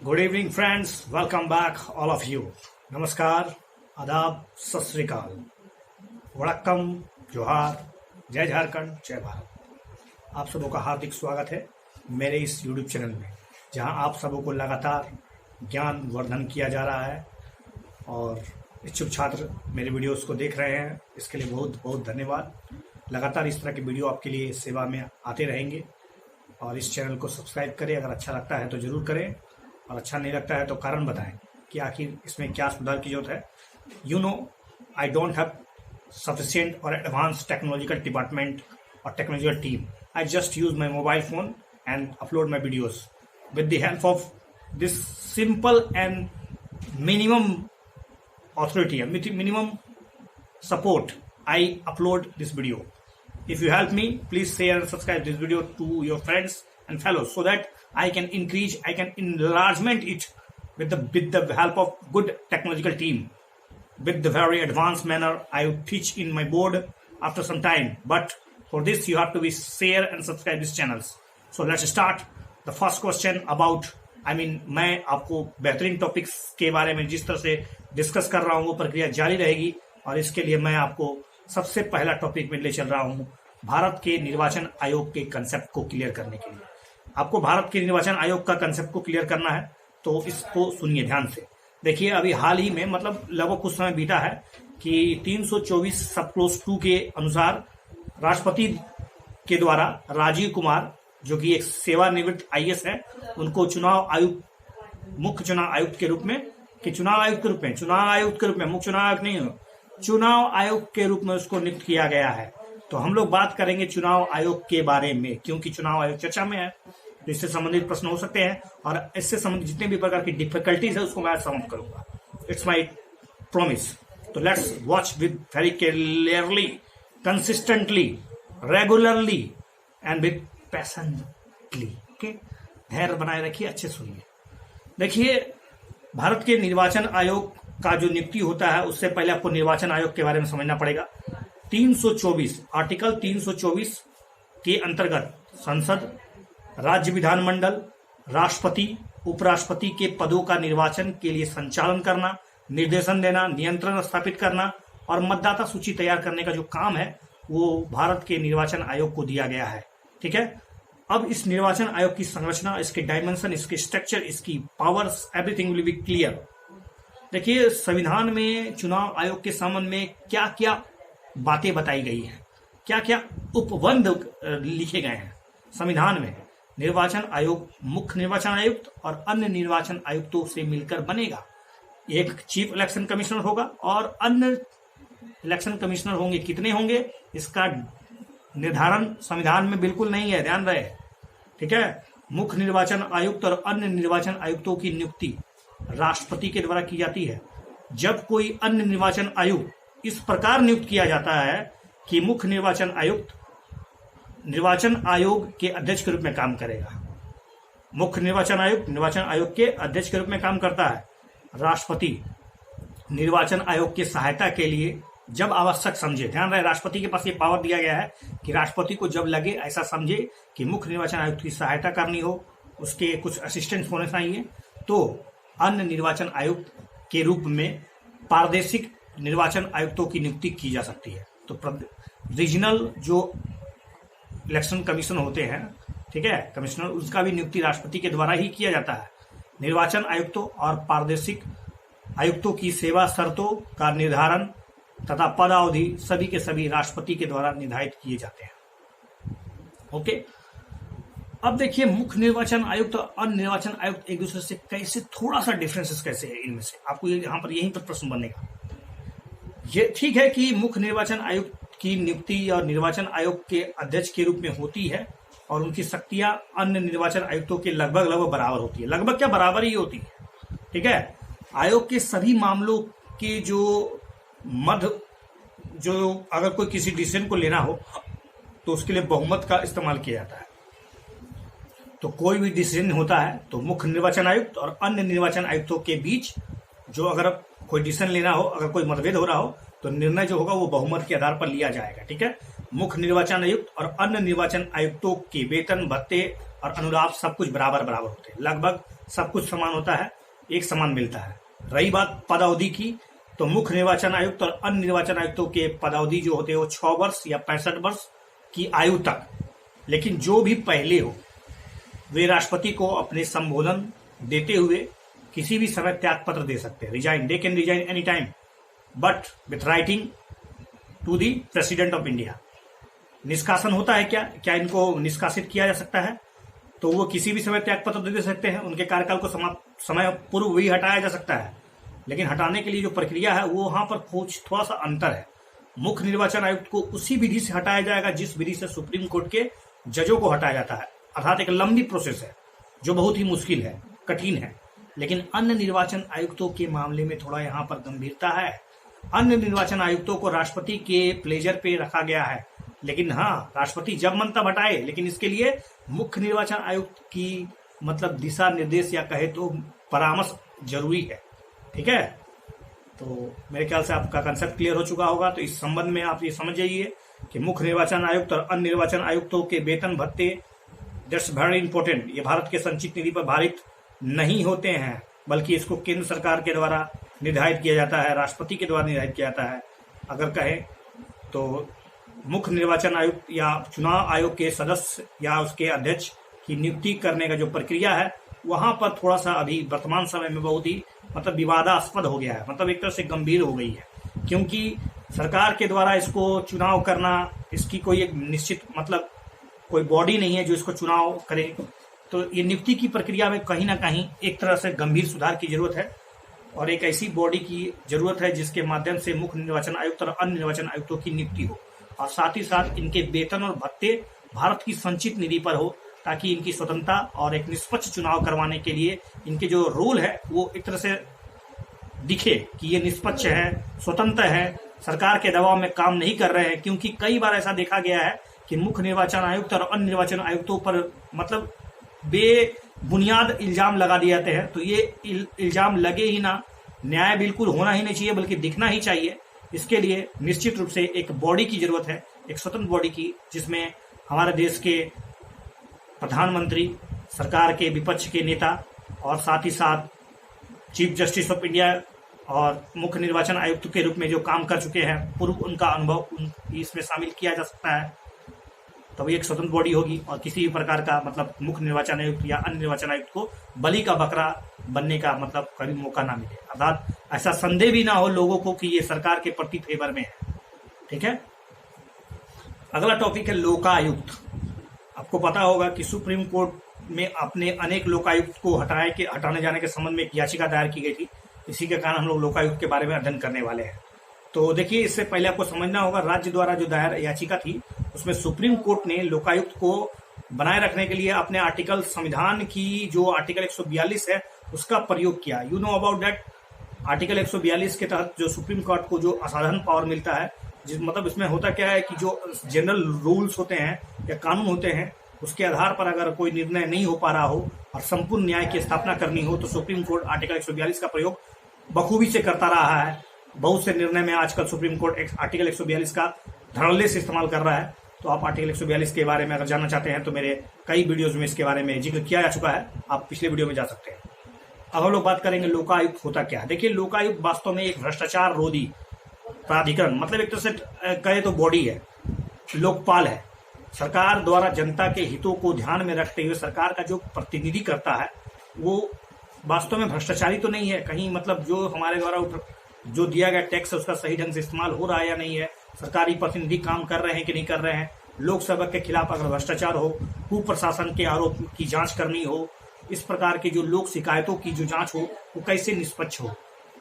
Good evening friends, welcome back all of you. नमस्कार, आदाब, सत श्री अकाल, वड़क्कम, जोहार, जय झारखंड, जय भारत। आप सबों का हार्दिक स्वागत है मेरे इस यूट्यूब चैनल में, जहां आप सबों को लगातार ज्ञान वर्धन किया जा रहा है और इच्छुक छात्र मेरे वीडियोस को देख रहे हैं। इसके लिए बहुत बहुत धन्यवाद। लगातार इस तरह के वीडियो आपके लिए सेवा में आते रहेंगे और इस चैनल को सब्सक्राइब करें। अगर अच्छा लगता है तो जरूर करें और अच्छा नहीं लगता है तो कारण बताएं कि आखिर इसमें क्या सुधार की जरूरत है। You know, I don't have sufficient और एडवांस टेक्नोलॉजिकल डिपार्टमेंट और technological team. I just use my mobile phone and upload my videos with the help of this simple and minimum authority and with minimum support. I upload this video. If you help me, please share and subscribe this video to your friends and fellows so that I can enlargement it with the help of good technological team, with the very advanced manner I teach in my board after some time. But for this you have to be share and subscribe these channels. So let's start. The first question about मैं आपको बेहतरीन topics के बारे में जिस तरह से discuss कर रहा हूं वो प्रक्रिया जारी रहेगी और इसके लिए मैं आपको सबसे पहला टॉपिक में ले चल रहा हूं भारत के निर्वाचन आयोग के कंसेप्ट को क्लियर करने के लिए। आपको भारत के निर्वाचन आयोग का कंसेप्ट को क्लियर करना है तो इसको सुनिए ध्यान से। देखिए, अभी हाल ही में लगभग कुछ समय बीता है कि 324 सब क्लोज 2 के अनुसार राष्ट्रपति के द्वारा राजीव कुमार, जो कि एक सेवानिवृत्त आईएएस है, उनको चुनाव आयुक्त, मुख्य चुनाव आयुक्त के रूप में चुनाव आयुक्त के रूप में मुख्य चुनाव आयुक्त नहीं हो, चुनाव आयुक्त के रूप में उसको नियुक्त किया गया है। तो हम लोग बात करेंगे चुनाव आयोग के बारे में, क्योंकि चुनाव आयोग चर्चा में है तो इससे संबंधित प्रश्न हो सकते हैं और इससे संबंधित जितने भी प्रकार की डिफिकल्टीज है उसको मैं समाप्त करूंगा। It's my promise. तो let's watch with very clearly, consistently, regularly and with passionately. Okay, धैर्य बनाए रखिए, अच्छे सुनिए। देखिए, भारत के निर्वाचन आयोग का जो नियुक्ति होता है उससे पहले आपको निर्वाचन आयोग के बारे में समझना पड़ेगा। 324 आर्टिकल 324 के अंतर्गत संसद, राज्य विधानमंडल, राष्ट्रपति, उपराष्ट्रपति के पदों का निर्वाचन के लिए संचालन करना, निर्देशन देना, नियंत्रण स्थापित करना और मतदाता सूची तैयार करने का जो काम है वो भारत के निर्वाचन आयोग को दिया गया है। ठीक है। अब इस निर्वाचन आयोग की संरचना, इसके डायमेंशन, इसके स्ट्रक्चर, इसकी powers, everything will be clear. देखिए, संविधान में चुनाव आयोग के संबंध में क्या क्या बातें बताई गई हैं, क्या क्या उपबंध लिखे गए हैं संविधान में। निर्वाचन आयोग मुख्य निर्वाचन आयुक्त और अन्य निर्वाचन आयुक्तों से मिलकर बनेगा। एक चीफ इलेक्शन कमिश्नर होगा और अन्य इलेक्शन कमिश्नर होंगे। कितने होंगे इसका निर्धारण संविधान में बिल्कुल नहीं है, ध्यान रहे। ठीक है। मुख्य निर्वाचन आयुक्त और अन्य निर्वाचन आयुक्तों की नियुक्ति राष्ट्रपति के द्वारा की जाती है। जब कोई अन्य निर्वाचन आयुक्त इस प्रकार नियुक्त किया जाता है कि मुख्य निर्वाचन आयुक्त निर्वाचन आयोग के अध्यक्ष के रूप में काम करेगा। मुख्य निर्वाचन आयुक्त निर्वाचन आयोग के अध्यक्ष के रूप में काम करता है। राष्ट्रपति निर्वाचन आयोग की सहायता के लिए जब आवश्यक समझे, ध्यान रहे, राष्ट्रपति के पास ये पावर दिया गया है कि राष्ट्रपति को जब लगे, ऐसा समझे कि मुख्य निर्वाचन आयुक्त की सहायता करनी हो, उसके कुछ असिस्टेंट होने चाहिए, तो अन्य निर्वाचन आयुक्त के रूप में प्रादेशिक निर्वाचन आयुक्तों की नियुक्ति की जा सकती है। तो रीजनल जो इलेक्शन कमीशन होते हैं, ठीक है, कमिश्नर, उसका भी नियुक्ति राष्ट्रपति के द्वारा ही किया जाता है। निर्वाचन आयुक्तों और प्रादेशिक आयुक्तों की सेवा शर्तों का निर्धारण तथा पदावधि सभी के सभी राष्ट्रपति के द्वारा निर्धारित किए जाते हैं। ओके। अब देखिए, मुख्य निर्वाचन आयुक्त और अन्य निर्वाचन आयुक्त एक दूसरे से कैसे, थोड़ा सा डिफरेंसेस कैसे है इनमें से, आपको यहाँ पर यहीं पर प्रश्न बनेगा। ये ठीक है कि मुख्य निर्वाचन आयुक्त की नियुक्ति और निर्वाचन आयोग के अध्यक्ष के रूप में होती है और उनकी शक्तियां अन्य निर्वाचन आयुक्तों के लगभग बराबर होती है। लगभग क्या, बराबर ही होती है। ठीक है। आयोग के सभी मामलों के जो अगर कोई किसी डिसीजन को लेना हो तो उसके लिए बहुमत का इस्तेमाल किया जाता है। तो कोई भी डिसीजन होता है तो मुख्य निर्वाचन आयुक्त और अन्य निर्वाचन आयुक्तों के बीच जो अगर कोई डिसीजन लेना हो, अगर कोई मतभेद हो रहा हो तो निर्णय जो होगा वो बहुमत के आधार पर लिया जाएगा। ठीक है। मुख्य निर्वाचन आयुक्त और अन्य निर्वाचन आयुक्तों के वेतन, भत्ते और अनुलाभ सब कुछ बराबर बराबर होते हैं, लगभग सब कुछ समान होता है, एक समान मिलता है। रही बात पदावधि की, तो मुख्य निर्वाचन आयुक्त और अन्य निर्वाचन आयुक्तों के पदावधि जो होते हैं वो 6 वर्ष या 65 वर्ष की आयु तक, लेकिन जो भी पहले हो वे राष्ट्रपति को अपने संबोधन देते हुए किसी भी समय त्याग पत्र दे सकते हैं, resign, they can resign any time but with writing to the president of India. निष्कासन होता है क्या, क्या इनको निष्कासित किया जा सकता है? तो वो किसी भी समय त्याग पत्र दे सकते हैं, उनके कार्यकाल को समय पूर्व भी हटाया जा सकता है, लेकिन हटाने के लिए जो प्रक्रिया है वो वहां पर थोड़ा सा अंतर है। मुख्य निर्वाचन आयुक्त को उसी विधि से हटाया जाएगा जिस विधि से सुप्रीम कोर्ट के जजों को हटाया जाता है, अर्थात एक लंबी प्रोसेस है जो बहुत ही मुश्किल है, कठिन है। लेकिन अन्य निर्वाचन आयुक्तों के मामले में थोड़ा यहाँ पर गंभीरता है। अन्य निर्वाचन आयुक्तों को राष्ट्रपति के प्लेजर पे रखा गया है, लेकिन हाँ, राष्ट्रपति जब मन तब हटाए, लेकिन इसके लिए मुख्य निर्वाचन आयुक्त की मतलब दिशा निर्देश या कहे तो परामर्श जरूरी है। ठीक है, तो मेरे ख्याल से आपका कंसेप्ट क्लियर हो चुका होगा। तो इस संबंध में आप ये समझ जाइए कि मुख्य निर्वाचन आयुक्त और अन्य निर्वाचन आयुक्तों के वेतन भत्ते दैट्स वेरी इंपॉर्टेंट, ये भारत के संचित निधि पर भारित नहीं होते हैं, बल्कि इसको केंद्र सरकार के द्वारा निर्धारित किया जाता है, राष्ट्रपति के द्वारा निर्धारित किया जाता है। अगर कहें तो मुख्य निर्वाचन आयुक्त या चुनाव आयोग के सदस्य या उसके अध्यक्ष की नियुक्ति करने का जो प्रक्रिया है वहां पर थोड़ा सा अभी वर्तमान समय में बहुत ही मतलब विवादास्पद हो गया है, मतलब एक तरह से गंभीर हो गई है, क्योंकि सरकार के द्वारा इसको चुनाव करना, इसकी कोई एक निश्चित मतलब कोई बॉडी नहीं है जो इसको चुनाव करे। तो ये नियुक्ति की प्रक्रिया में कहीं ना कहीं एक तरह से गंभीर सुधार की जरूरत है और एक ऐसी बॉडी की जरूरत है जिसके माध्यम से मुख्य निर्वाचन आयुक्त और अन्य निर्वाचन आयुक्तों की नियुक्ति हो और साथ ही साथ इनके वेतन और भत्ते भारत की संचित निधि पर हो, ताकि इनकी स्वतंत्रता और एक निष्पक्ष चुनाव करवाने के लिए इनके जो रूल है वो एक तरह से दिखे कि ये निष्पक्ष है, स्वतंत्र है, सरकार के दबाव में काम नहीं कर रहे हैं। क्योंकि कई बार ऐसा देखा गया है कि मुख्य निर्वाचन आयुक्त और अन्य निर्वाचन आयुक्तों पर मतलब बेबुनियाद इल्जाम लगा दिए जाते हैं। तो ये इल्जाम लगे ही ना, न्याय बिल्कुल होना ही नहीं चाहिए बल्कि दिखना ही चाहिए। इसके लिए निश्चित रूप से एक बॉडी की जरूरत है, एक स्वतंत्र बॉडी की, जिसमें हमारे देश के प्रधानमंत्री, सरकार के विपक्ष के नेता और साथ ही साथ चीफ जस्टिस ऑफ इंडिया और मुख्य निर्वाचन आयुक्त के रूप में जो काम कर चुके हैं पूर्व, उनका अनुभव इसमें शामिल किया जा सकता है। तभी एक स्वतंत्र बॉडी होगी और किसी भी प्रकार का मतलब मुख्य निर्वाचन आयुक्त या अन्य निर्वाचन आयुक्त को बलि का बकरा बनने का मतलब कभी मौका ना मिले, अर्थात ऐसा संदेह भी ना हो लोगों को कि ये सरकार के प्रति फेवर में है। ठीक है, अगला टॉपिक है लोकायुक्त। आपको पता होगा कि सुप्रीम कोर्ट में अपने अनेक लोकायुक्त को हटाने जाने के संबंध में एक याचिका दायर की गई थी। इसी के कारण हम लोग लोकायुक्त के बारे में अध्ययन करने वाले हैं। तो देखिए, इससे पहले आपको समझना होगा राज्य द्वारा जो दायर याचिका थी उसमें सुप्रीम कोर्ट ने लोकायुक्त को बनाए रखने के लिए अपने आर्टिकल, संविधान की जो आर्टिकल 142 है उसका प्रयोग किया। You know about that. Article 142 के तहत जो सुप्रीम कोर्ट को जो असाधारण पावर मिलता है, जिस मतलब इसमें होता क्या है कि जो जनरल रूल्स होते हैं या कानून होते हैं उसके आधार पर अगर कोई निर्णय नहीं हो पा रहा हो और संपूर्ण न्याय की स्थापना करनी हो तो सुप्रीम कोर्ट आर्टिकल 142 का प्रयोग बखूबी से करता रहा है। बहुत से निर्णय में आजकल सुप्रीम कोर्ट आर्टिकल 142 का धड़ल्ले से इस्तेमाल कर रहा है। तो आप आर्टिकल 142 के बारे में अगर जानना चाहते हैं तो मेरे कई वीडियोज में इसके बारे में जिक्र किया जा चुका है, आप पिछले वीडियो में जा सकते हैं। अब हम लोग बात करेंगे लोकायुक्त होता क्या है। देखिए, लोकायुक्त वास्तव में एक भ्रष्टाचार रोधी प्राधिकरण, मतलब एक तरह से कहे तो बॉडी है, लोकपाल है। सरकार द्वारा जनता के हितों को ध्यान में रखते हुए सरकार का जो प्रतिनिधि करता है वो वास्तव में भ्रष्टाचारी तो नहीं है कहीं, मतलब जो हमारे द्वारा जो दिया गया टैक्स है उसका सही ढंग से इस्तेमाल हो रहा है या नहीं है, सरकारी प्रतिनिधि काम कर रहे हैं कि नहीं कर रहे हैं, लोकसभा के खिलाफ अगर भ्रष्टाचार हो, कुप्रशासन के आरोप की जांच करनी हो, इस प्रकार की जो लोक शिकायतों की जो जांच हो वो कैसे निष्पक्ष हो,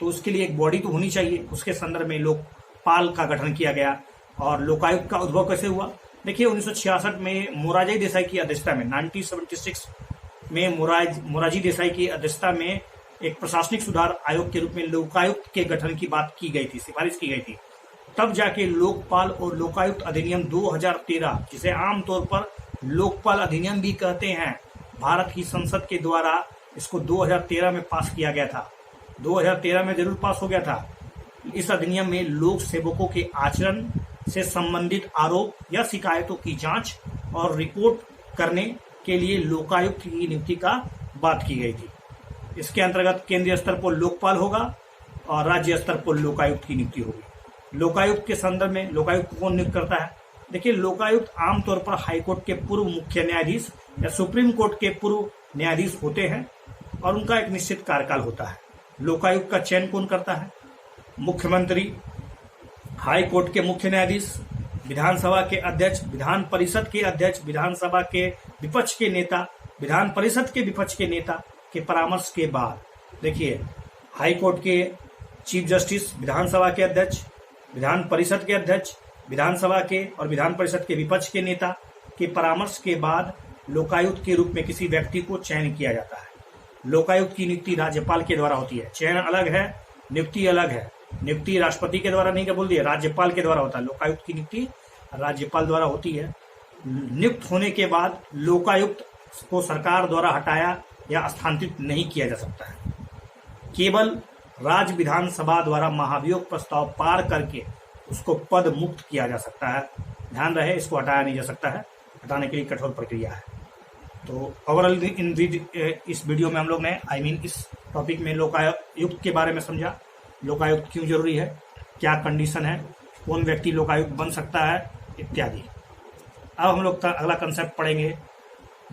तो उसके लिए एक बॉडी तो होनी चाहिए। उसके संदर्भ में लोकपाल का गठन किया गया। और लोकायुक्त का उद्भव कैसे हुआ? देखिए, 1966 में मोरारजी देसाई की अध्यक्षता में 1976 में मोरारजी देसाई की अध्यक्षता में एक प्रशासनिक सुधार आयोग के रूप में लोकायुक्त के गठन की बात की गई थी, सिफारिश की गई थी। तब जाके लोकपाल और लोकायुक्त अधिनियम 2013, जिसे आमतौर पर लोकपाल अधिनियम भी कहते हैं, भारत की संसद के द्वारा इसको 2013 में पास किया गया था। 2013 में जरूर पास हो गया था। इस अधिनियम में लोक सेवकों के आचरण से संबंधित आरोप या शिकायतों की जांच और रिपोर्ट करने के लिए लोकायुक्त की नियुक्ति का बात की गई थी। इसके अंतर्गत केंद्रीय स्तर पर लोकपाल होगा और राज्य स्तर पर लोकायुक्त की नियुक्ति होगी। लोकायुक्त के संदर्भ में लोकायुक्त कौन नियुक्त करता है? देखिए, लोकायुक्त आमतौर पर हाईकोर्ट के पूर्व मुख्य न्यायाधीश या सुप्रीम कोर्ट के पूर्व न्यायाधीश होते हैं और उनका एक निश्चित कार्यकाल होता है। लोकायुक्त का चयन कौन करता है? मुख्यमंत्री, हाई कोर्ट के मुख्य न्यायाधीश, विधानसभा के अध्यक्ष, विधान परिषद के अध्यक्ष, विधानसभा के विपक्ष के नेता, विधान परिषद के विपक्ष के नेता के परामर्श के बाद। देखिए, हाई कोर्ट के चीफ जस्टिस, विधानसभा के अध्यक्ष, विधान परिषद के अध्यक्ष, विधानसभा के और विधान परिषद के विपक्ष के नेता के परामर्श के बाद लोकायुक्त के रूप में किसी व्यक्ति को चयन किया जाता है। लोकायुक्त की नियुक्ति राज्यपाल के द्वारा होती है। चयन अलग है, नियुक्ति अलग है। नियुक्ति राष्ट्रपति के द्वारा नहीं, क्या बोल दिया, राज्यपाल के द्वारा होता है। लोकायुक्त की नियुक्ति राज्यपाल द्वारा होती है। नियुक्त होने के बाद लोकायुक्त को सरकार द्वारा हटाया या स्थानांतरित नहीं किया जा सकता है। केवल राज्य विधानसभा द्वारा महाभियोग प्रस्ताव पार करके उसको पद मुक्त किया जा सकता है। ध्यान रहे, इसको हटाया नहीं जा सकता है। हटाने के लिए कठोर प्रक्रिया है। तो ओवरऑल इस वीडियो में हम लोग ने इस टॉपिक में लोकायुक्त के बारे में समझा। लोकायुक्त क्यों जरूरी है, क्या कंडीशन है, कौन व्यक्ति लोकायुक्त बन सकता है, इत्यादि। अब हम लोग अगला कंसेप्ट पढ़ेंगे,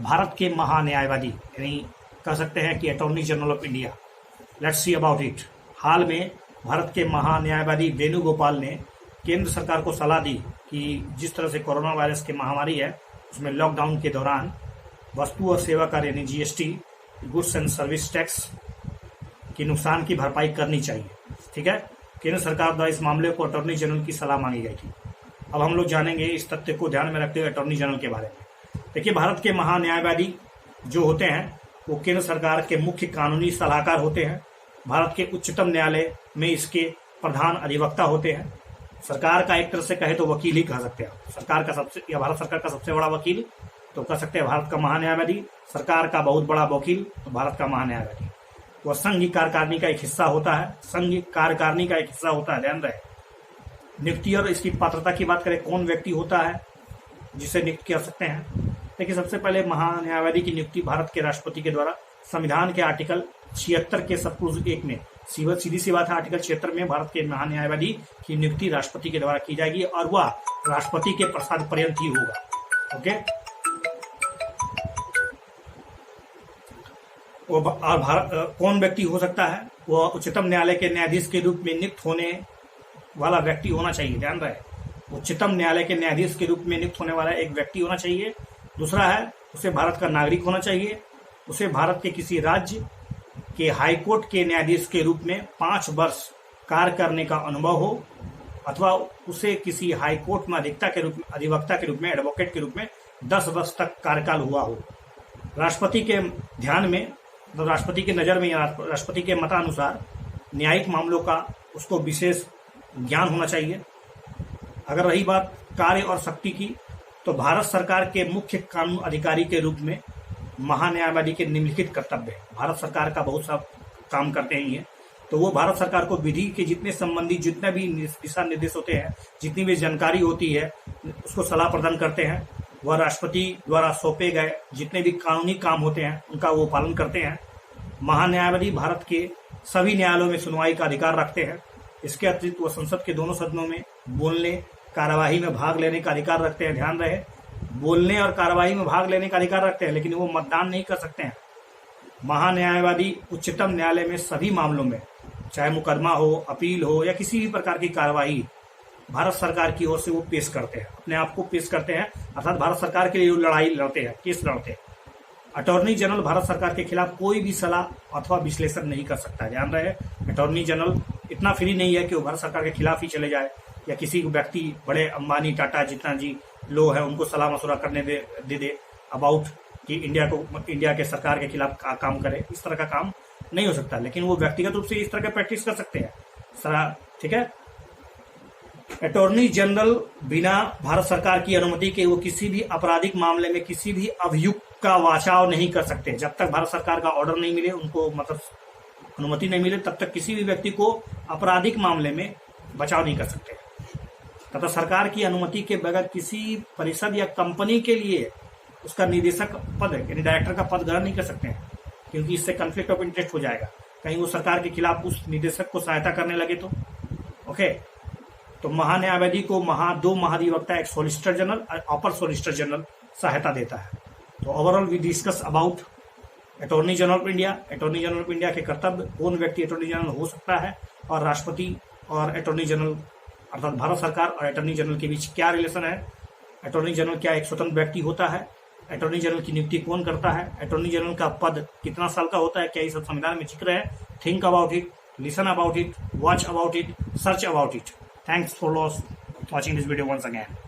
भारत के महान्यायवादी, यानी कह सकते हैं कि attorney general of India. Let's see about it. हाल में भारत के महान्यायवादी वेणुगोपाल ने केंद्र सरकार को सलाह दी कि जिस तरह से कोरोना वायरस की महामारी है, उसमें लॉकडाउन के दौरान वस्तु और सेवा कर यानी GST, goods and service tax के नुकसान की भरपाई करनी चाहिए। ठीक है, केंद्र सरकार द्वारा इस मामले को अटॉर्नी जनरल की सलाह मांगी गई थी। अब हम लोग जानेंगे इस तथ्य को ध्यान में रखते हुए अटॉर्नी जनरल के बारे में। देखिए, भारत के महान्यायवादी जो होते हैं वो केंद्र सरकार के मुख्य कानूनी सलाहकार होते हैं। भारत के उच्चतम न्यायालय में इसके प्रधान अधिवक्ता होते हैं। सरकार का एक तरह से कहे तो वकील ही कह सकते हैं। सरकार का भारत सरकार का सबसे बड़ा वकील तो कह सकते हैं भारत का महान्यायवादी। सरकार का बहुत बड़ा वकील तो भारत का महान्यायवादी। वह संघ कार्यकारिणी का एक हिस्सा होता है। संघ कार्यकारिणी का एक हिस्सा होता है, ध्यान रहे। नियुक्ति और इसकी पात्रता की बात करें, कौन व्यक्ति होता है जिसे नियुक्त कर सकते हैं? देखिए, सबसे पहले महान्यायवादी की नियुक्ति भारत के राष्ट्रपति के द्वारा संविधान के आर्टिकल 76 के सब 1 में, सीधी सी बात है, आर्टिकल 76 में भारत के महान्यायवादी की नियुक्ति राष्ट्रपति के द्वारा की जाएगी और वह राष्ट्रपति के प्रसाद पर्यंत ही होगा। ओके, और कौन व्यक्ति हो सकता है? वह उच्चतम न्यायालय के न्यायाधीश के रूप में नियुक्त होने वाला व्यक्ति होना चाहिए। ध्यान रहे, उच्चतम न्यायालय के न्यायाधीश के रूप में नियुक्त होने वाला एक व्यक्ति होना चाहिए। दूसरा है, उसे भारत का नागरिक होना चाहिए। उसे भारत के किसी राज्य के हाईकोर्ट के न्यायाधीश के रूप में 5 वर्ष कार्य करने का अनुभव हो, अथवा उसे किसी हाईकोर्ट में अधिवक्ता के रूप में, एडवोकेट के रूप में 10 वर्ष तक कार्यकाल हुआ हो। राष्ट्रपति के ध्यान में, तो राष्ट्रपति की नज़र में, राष्ट्रपति के मतानुसार न्यायिक मामलों का उसको विशेष ज्ञान होना चाहिए। अगर रही बात कार्य और शक्ति की, तो भारत सरकार के मुख्य कानून अधिकारी के रूप में महान्यायवादी के निम्नलिखित कर्तव्य है। भारत सरकार का बहुत सा काम करते हैं ये, तो वो भारत सरकार को विधि के जितने संबंधी जितने भी दिशा निर्देश होते हैं, जितनी भी जानकारी होती है, उसको सलाह प्रदान करते हैं। वह राष्ट्रपति द्वारा सौंपे गए जितने भी कानूनी काम होते हैं उनका वो पालन करते हैं। महान्यायवादी भारत के सभी न्यायालयों में सुनवाई का अधिकार रखते हैं। इसके अतिरिक्त वो संसद के दोनों सदनों में बोलने, कार्यवाही में भाग लेने का अधिकार रखते हैं। ध्यान रहे, बोलने और कार्यवाही में भाग लेने का अधिकार रखते हैं, लेकिन वो मतदान नहीं कर सकते हैं। महान्यायवादी उच्चतम न्यायालय में सभी मामलों में, चाहे मुकदमा हो, अपील हो या किसी भी प्रकार की कार्यवाही, भारत सरकार की ओर से वो पेश करते हैं, अपने आप को पेश करते हैं, अर्थात भारत सरकार के लिए वो लड़ाई लड़ते हैं, केस लड़ते हैं। अटॉर्नी जनरल भारत सरकार के खिलाफ कोई भी सलाह अथवा विश्लेषण नहीं कर सकता। ध्यान रहे, अटॉर्नी जनरल इतना फ्री नहीं है कि वो भारत सरकार के खिलाफ ही चले जाए या किसी व्यक्ति, बड़े अंबानी, टाटा जितना जी लोग हैं, उनको सलाह मशुरा करने दे अबाउट कि इंडिया के सरकार के खिलाफ काम करे। इस तरह का काम नहीं हो सकता, लेकिन वो व्यक्तिगत रूप से इस तरह का प्रैक्टिस कर सकते हैं। ठीक है, अटॉर्नी जनरल बिना भारत सरकार की अनुमति के वो किसी भी आपराधिक मामले में किसी भी अभियुक्त का बचाव नहीं कर सकते। जब तक भारत सरकार का ऑर्डर नहीं मिले, उनको मतलब अनुमति नहीं मिले, तब तक किसी भी व्यक्ति को आपराधिक मामले में बचाव नहीं कर सकते। तथा सरकार की अनुमति के बगैर किसी परिषद या कंपनी के लिए उसका निदेशक पद यानी डायरेक्टर का पद ग्रहण नहीं कर सकते हैं, क्योंकि इससे कन्फ्लिक्ट ऑफ इंटरेस्ट हो जाएगा। कहीं वो सरकार के खिलाफ उस निदेशक को सहायता करने लगे तो। ओके, तो महान्यायवादी को दो महाधिवक्ता, एक सोलिसिटर जनरल और अपर सोलिसिटर जनरल सहायता देता है। तो overall we discuss about attorney general of India. Attorney general of India के कर्तव्य, कौन व्यक्ति अटॉर्नी जनरल हो सकता है, और राष्ट्रपति और अटॉर्नी जनरल अर्थात भारत सरकार और अटॉर्नी जनरल के बीच क्या रिलेशन है। अटॉर्नी जनरल क्या एक स्वतंत्र व्यक्ति होता है, अटॉर्नी जनरल की नियुक्ति कौन करता है, अटॉर्नी जनरल का पद कितना साल का होता है, क्या ये सब संविधान में जिक्र है। Think about it, listen about it, watch about it, search about it. Thanks for watching this video once again.